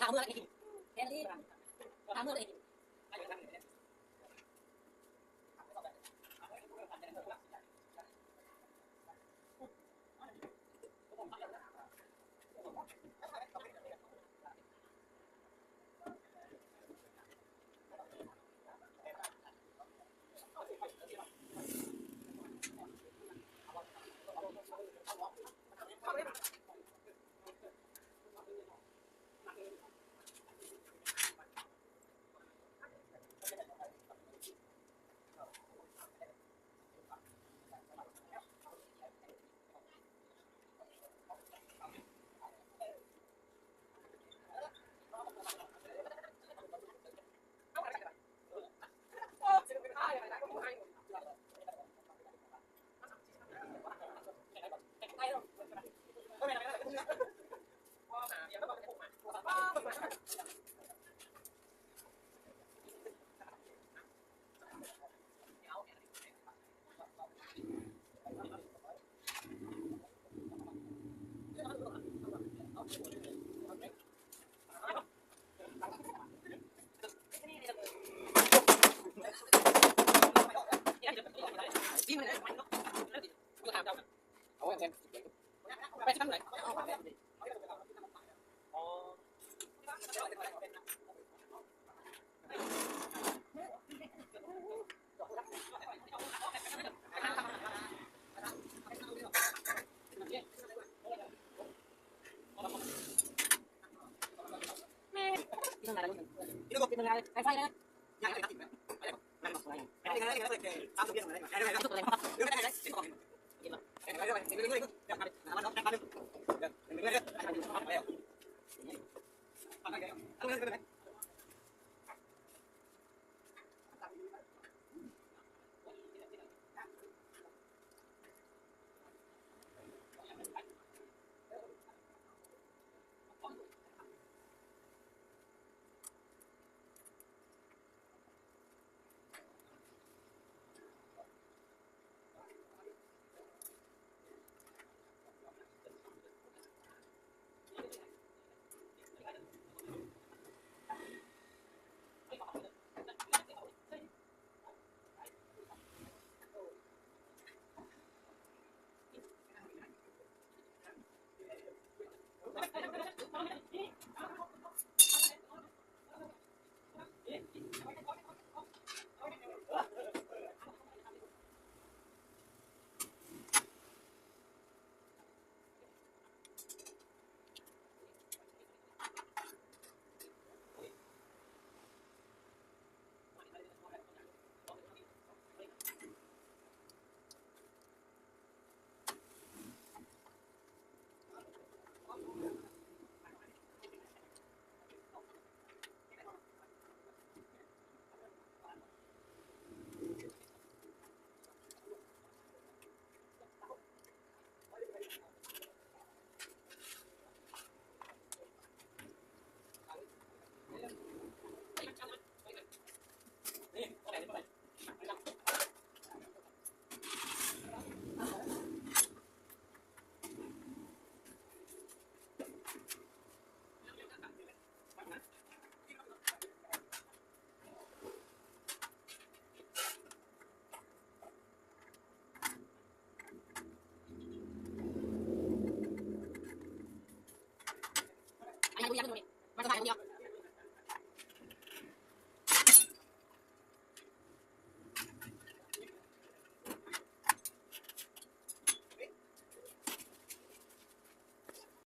ทำเมื่อไรกินแค่นี้ทำเมื่อไรกินไปชั้นไหนกินอะไรไฟไฟนะยังไม่ได้ติดไหมไม่ได้ไม่ได้ไม่ได้เลยตามตัวเรื่องอะไรไม่ได้ไม่ได้ตัวอะไรไม่ได้ไม่ได้กินก่อนกินแล้วไม่ได้ไม่ได้ไม่ได้ไม่ได้เดี๋ยวมาน้องแป๊บนึงเดี๋ยวไม่ได้ไม่ได้ไม่ได้แล้วอะไรกันอะไรกันยังไม่ดูมันจะถ่ายคนเดียว